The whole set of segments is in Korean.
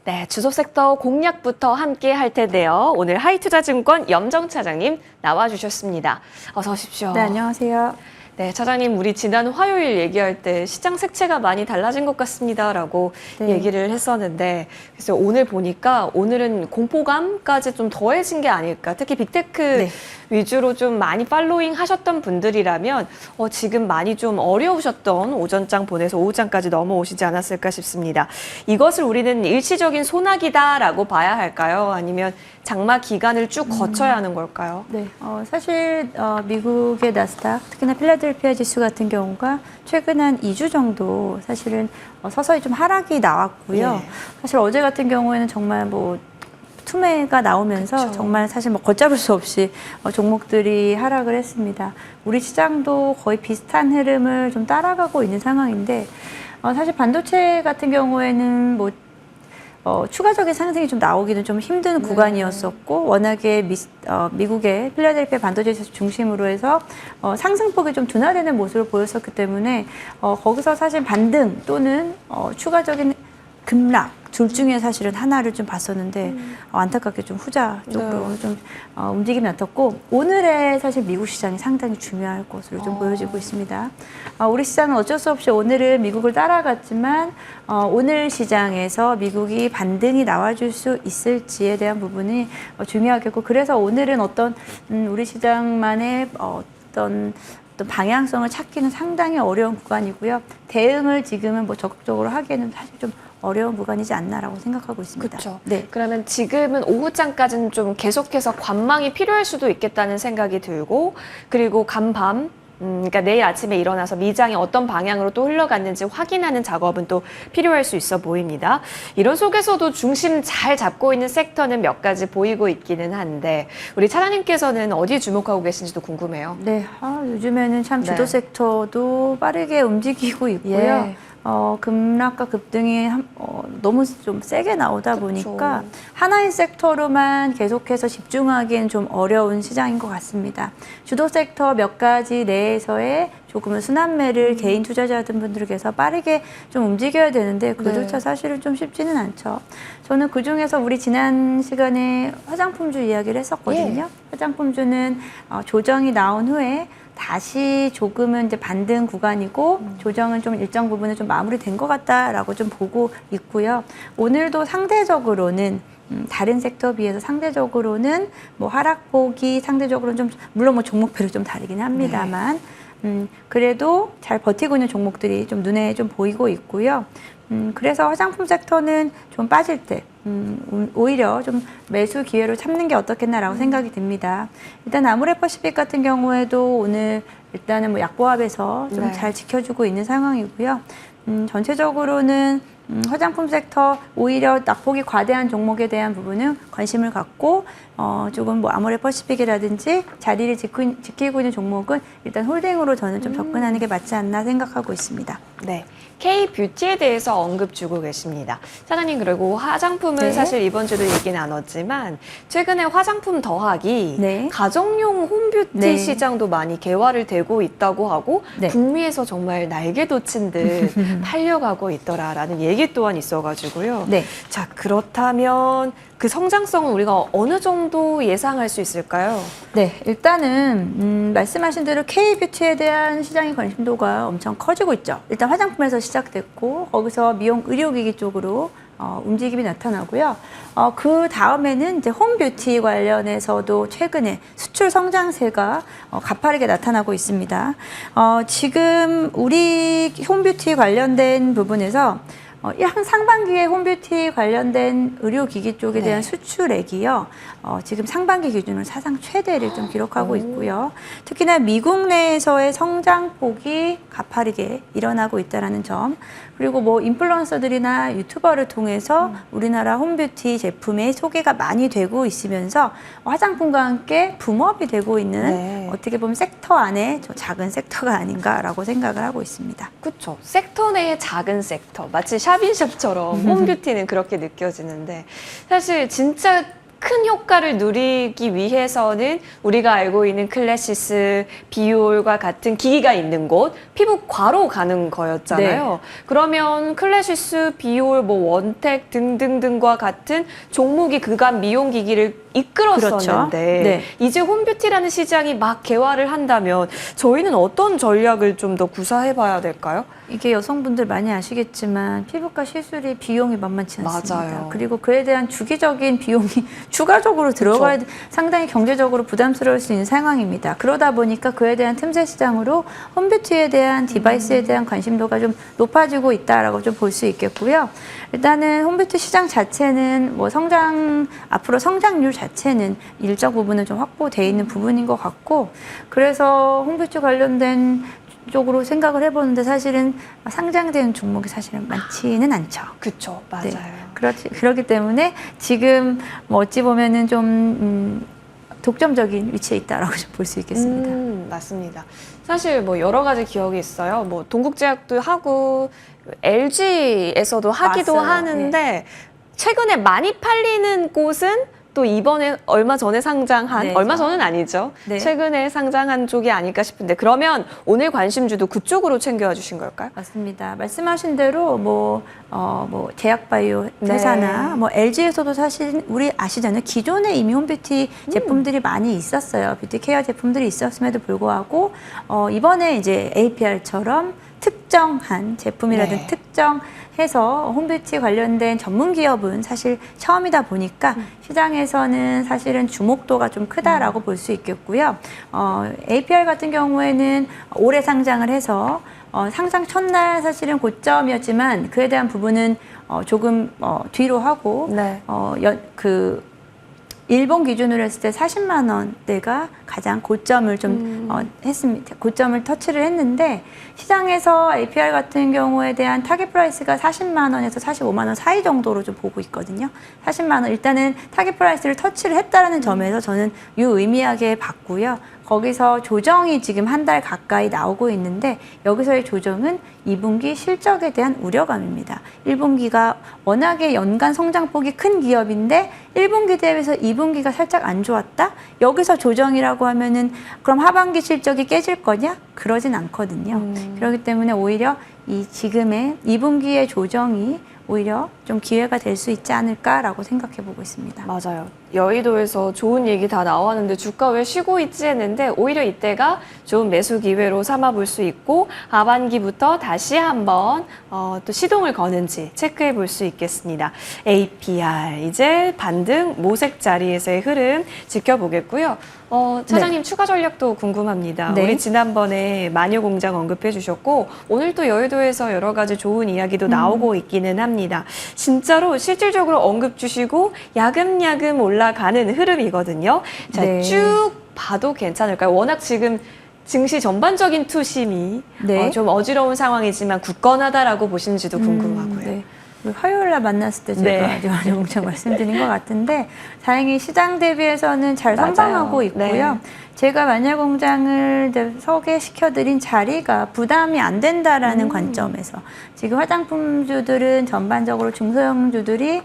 네, 주소 섹터 공략부터 함께 할 텐데요. 오늘 하이투자증권 염정 차장님 나와주셨습니다. 어서 오십시오. 네, 안녕하세요. 네, 차장님, 우리 지난 화요일 얘기할 때 시장 색채가 많이 달라진 것 같습니다라고 네. 얘기를 했었는데, 그래서 오늘 보니까 오늘은 공포감까지 좀 더해진 게 아닐까. 특히 빅테크 네. 위주로 좀 많이 팔로잉 하셨던 분들이라면 지금 많이 좀 어려우셨던 오전장 보내서 오후장까지 넘어오시지 않았을까 싶습니다. 이것을 우리는 일시적인 소나기다라고 봐야 할까요? 아니면 장마 기간을 쭉 거쳐야 하는 걸까요? 네, 사실 미국의 나스닥, 특히나 필라델피아 지수 같은 경우가 최근 한 2주 정도 사실은 서서히 좀 하락이 나왔고요. 네. 사실 어제 같은 경우에는 정말 뭐 투매가 나오면서 그쵸. 정말 사실 뭐 걷잡을 수 없이 종목들이 하락을 했습니다. 우리 시장도 거의 비슷한 흐름을 좀 따라가고 있는 상황인데 사실 반도체 같은 경우에는 뭐 추가적인 상승이 좀 나오기는 좀 힘든 구간이었었고, 워낙에 미국의 필라델피아 반도체 지수 중심으로 해서 상승폭이 좀 둔화되는 모습을 보였었기 때문에 거기서 사실 반등 또는 추가적인 급락 둘 중에 사실은 하나를 좀 봤었는데 안타깝게 좀 후자 쪽으로 네. 좀 움직임이 나탔고, 오늘의 사실 미국 시장이 상당히 중요할 것으로 좀 보여지고 있습니다. 우리 시장은 어쩔 수 없이 오늘은 미국을 따라갔지만 오늘 시장에서 미국이 반등이 나와줄 수 있을지에 대한 부분이 중요하겠고, 그래서 오늘은 어떤 우리 시장만의 어떤 방향성을 찾기는 상당히 어려운 구간이고요. 대응을 지금은 뭐 적극적으로 하기에는 사실 좀 어려운 구간이지 않나라고 생각하고 있습니다. 그렇죠. 네. 그러면 지금은 오후장까지는 좀 계속해서 관망이 필요할 수도 있겠다는 생각이 들고, 그리고 간밤, 그러니까 내일 아침에 일어나서 미장이 어떤 방향으로 또 흘러갔는지 확인하는 작업은 또 필요할 수 있어 보입니다. 이런 속에서도 중심 잘 잡고 있는 섹터는 몇 가지 보이고 있기는 한데, 우리 차장님께서는 어디에 주목하고 계신지도 궁금해요. 네, 요즘에는 참 주도 네. 섹터도 빠르게 움직이고 있고요. 예. 급락과 급등이 너무 좀 세게 나오다 그쵸. 보니까 하나의 섹터로만 계속해서 집중하기엔 좀 어려운 시장인 것 같습니다. 주도 섹터 몇 가지 내에서의 조금은 순환매를 개인 투자자분들께서 빠르게 좀 움직여야 되는데 그조차 네. 사실은 좀 쉽지는 않죠. 저는 그중에서 우리 지난 시간에 화장품주 이야기를 했었거든요. 예. 화장품주는 조정이 나온 후에 다시 조금은 이제 반등 구간이고 조정은 좀 일정 부분은 좀 마무리된 것 같다라고 좀 보고 있고요. 오늘도 상대적으로는 다른 섹터에 비해서 상대적으로는 뭐 하락폭이 상대적으로는 좀 물론 뭐 종목별로 좀 다르긴 합니다만 그래도 잘 버티고 있는 종목들이 좀 눈에 좀 보이고 있고요. 그래서 화장품 섹터는 좀 빠질 때 오히려 좀 매수 기회로 참는 게 어떻겠나라고 생각이 듭니다. 일단 아모레퍼시픽 같은 경우에도 오늘 일단은 뭐 약보합에서 좀 네. 잘 지켜주고 있는 상황이고요. 전체적으로는 화장품 섹터 오히려 낙폭이 과대한 종목에 대한 부분은 관심을 갖고 조금 뭐 아모레퍼시픽이라든지 자리를 지키고 있는 종목은 일단 홀딩으로 저는 좀 접근하는 게 맞지 않나 생각하고 있습니다. 네, K-뷰티에 대해서 언급 주고 계십니다. 차장님, 그리고 화장품은 네. 사실 이번 주도 얘기 나눴지만 최근에 화장품 더하기 네. 가정용 홈뷰티 네. 시장도 많이 개화를 되고 있다고 하고 네. 북미에서 정말 날개 돋친 듯 팔려가고 있더라라는 얘기 또한 있어가지고요. 네. 자, 그렇다면 그 성장성은 우리가 어느 정도 예상할 수 있을까요? 네, 일단은 말씀하신 대로 K-뷰티에 대한 시장의 관심도가 엄청 커지고 있죠. 일단 화장품에서 시작됐고 거기서 미용 의료기기 쪽으로 움직임이 나타나고요. 그 다음에는 이제 홈뷰티 관련해서도 최근에 수출 성장세가 가파르게 나타나고 있습니다. 지금 우리 홈뷰티 관련된 부분에서 상반기에 홈뷰티 관련된 의료기기 쪽에 네. 대한 수출액이요. 지금 상반기 기준으로 사상 최대를 좀 기록하고 있고요. 특히나 미국 내에서의 성장폭이 가파르게 일어나고 있다는 점. 그리고 뭐 인플루언서들이나 유튜버를 통해서 우리나라 홈뷰티 제품의 소개가 많이 되고 있으면서 화장품과 함께 붐업이 되고 있는 네. 어떻게 보면 섹터 안에 저 작은 섹터가 아닌가라고 생각을 하고 있습니다. 그렇죠. 섹터 내의 작은 섹터. 마치 샵인샵처럼 홈뷰티는 그렇게 느껴지는데 사실 진짜 큰 효과를 누리기 위해서는 우리가 알고 있는 클래시스, 비올과 같은 기기가 있는 곳, 피부과로 가는 거였잖아요. 네. 그러면 클래시스, 비올, 뭐 원텍 등등등과 같은 종목이 그간 미용 기기를 이끌었었는데 그렇죠. 네. 이제 홈뷰티라는 시장이 막 개화를 한다면 저희는 어떤 전략을 좀 더 구사해봐야 될까요? 이게 여성분들 많이 아시겠지만 피부과 시술이 비용이 만만치 않습니다. 맞아요. 그리고 그에 대한 주기적인 비용이 추가적으로 들어가야 상당히 경제적으로 부담스러울 수 있는 상황입니다. 그러다 보니까 그에 대한 틈새 시장으로 홈뷰티에 대한 디바이스에 대한 관심도가 좀 높아지고 있다라고 좀 볼 수 있겠고요. 일단은 홈뷰티 시장 자체는 뭐 앞으로 성장률 자체는 일정 부분은 좀 확보되어 있는 부분인 것 같고, 그래서 홈뷰티 관련된 쪽으로 생각을 해보는데 사실은 상장된 종목이 사실은 많지는 않죠. 그쵸, 맞아요. 네. 그렇기 때문에 지금 뭐 어찌 보면은 좀 독점적인 위치에 있다라고 볼 수 있겠습니다. 맞습니다. 사실 뭐 여러 가지 기억이 있어요. 뭐 동국제약도 하고 LG에서도 하기도 맞아요. 하는데 최근에 많이 팔리는 곳은 또 이번에 얼마 전에 상장한, 네, 얼마 전은 아니죠. 네. 최근에 상장한 쪽이 아닐까 싶은데 그러면 오늘 관심주도 그쪽으로 챙겨와 주신 걸까요? 맞습니다. 말씀하신 대로 뭐 제약바이오 회사나 네. 뭐 LG에서도 사실 우리 아시잖아요. 기존에 이미 홈뷰티 제품들이 많이 있었어요. 뷰티 케어 제품들이 있었음에도 불구하고 이번에 이제 APR처럼 특정한 제품이라든지 네. 특정해서 홈뷰티 관련된 전문 기업은 사실 처음이다 보니까 시장에서는 사실은 주목도가 좀 크다라고 볼 수 있겠고요. APR 같은 경우에는 올해 상장을 해서 상장 첫날 사실은 고점이었지만 그에 대한 부분은 조금 뒤로 하고 네. 일본 기준으로 했을 때 40만 원대가 가장 고점을 좀 했습니다. 고점을 터치를 했는데 시장에서 APR 같은 경우에 대한 타겟 프라이스가 40만 원에서 45만 원 사이 정도로 좀 보고 있거든요. 40만 원 일단은 타겟 프라이스를 터치를 했다라는 점에서 저는 유의미하게 봤고요. 거기서 조정이 지금 한 달 가까이 나오고 있는데 여기서의 조정은 2분기 실적에 대한 우려감입니다. 1분기가 워낙에 연간 성장폭이 큰 기업인데 1분기 대비해서 2분기가 살짝 안 좋았다? 여기서 조정이라고 하면은 그럼 하반기 실적이 깨질 거냐? 그러진 않거든요. 그렇기 때문에 오히려 이 지금의 2분기의 조정이 오히려 좀 기회가 될 수 있지 않을까라고 생각해 보고 있습니다. 맞아요. 여의도에서 좋은 얘기 다 나왔는데 주가 왜 쉬고 있지 했는데 오히려 이때가 좋은 매수 기회로 삼아 볼 수 있고 하반기부터 다시 한번 또 시동을 거는지 체크해 볼 수 있겠습니다. APR 이제 반등 모색 자리에서의 흐름 지켜보겠고요. 차장님 추가 전략도 궁금합니다. 네. 우리 지난번에 마녀공장 언급해 주셨고 오늘 또 여의도에서 여러 가지 좋은 이야기도 나오고 있기는 합니다. 진짜로 실질적으로 언급 주시고 야금야금 올라가는 흐름이거든요. 자, 네. 쭉 봐도 괜찮을까요? 워낙 지금 증시 전반적인 투심이 네. 좀 어지러운 상황이지만 굳건하다라고 보시는지도 궁금하고요. 네. 우리 화요일 날 만났을 때 제가 네. 아주 공장 말씀드린 것 같은데 다행히 시장 대비해서는 잘 맞아요. 선방하고 있고요. 네. 제가 마녀공장을 소개시켜드린 자리가 부담이 안 된다라는 관점에서 지금 화장품주들은 전반적으로 중소형주들이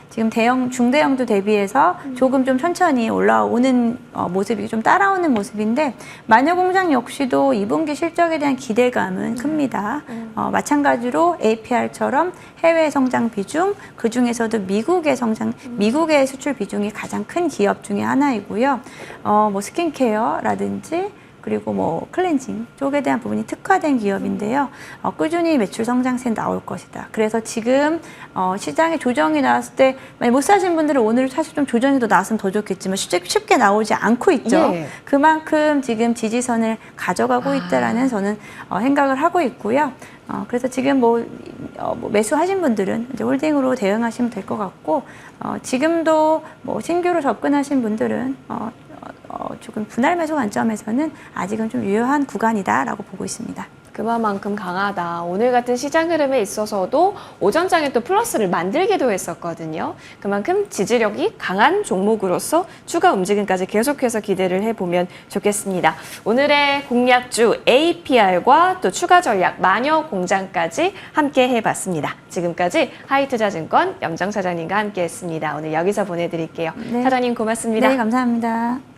지금 중대형주 대비해서 조금 좀 천천히 올라오는 모습이 좀 따라오는 모습인데 마녀공장 역시도 2분기 실적에 대한 기대감은 큽니다. 마찬가지로 APR처럼 해외 성장 비중, 그 중에서도 미국의 수출 비중이 가장 큰 기업 중에 하나이고요. 뭐 스킨케어라든지 그리고 뭐 클렌징 쪽에 대한 부분이 특화된 기업인데요. 꾸준히 매출 성장세 나올 것이다. 그래서 지금 시장에 조정이 나왔을 때 못 사신 분들은 오늘 사실 좀 조정이 더 나왔으면 더 좋겠지만 쉽게 나오지 않고 있죠. 예. 그만큼 지금 지지선을 가져가고 있다라는 저는 생각을 하고 있고요. 그래서 지금 뭐 매수하신 분들은 이제 홀딩으로 대응하시면 될 것 같고 지금도 뭐 신규로 접근하신 분들은 조금 분할 매수 관점에서는 아직은 좀 유효한 구간이다라고 보고 있습니다. 그만큼 강하다. 오늘 같은 시장 흐름에 있어서도 오전장에 또 플러스를 만들기도 했었거든요. 그만큼 지지력이 강한 종목으로서 추가 움직임까지 계속해서 기대를 해보면 좋겠습니다. 오늘의 공략주 APR과 또 추가 전략 마녀 공장까지 함께 해봤습니다. 지금까지 하이투자증권 염정 사장님과 함께했습니다. 오늘 여기서 보내드릴게요. 네. 사장님 고맙습니다. 네, 감사합니다.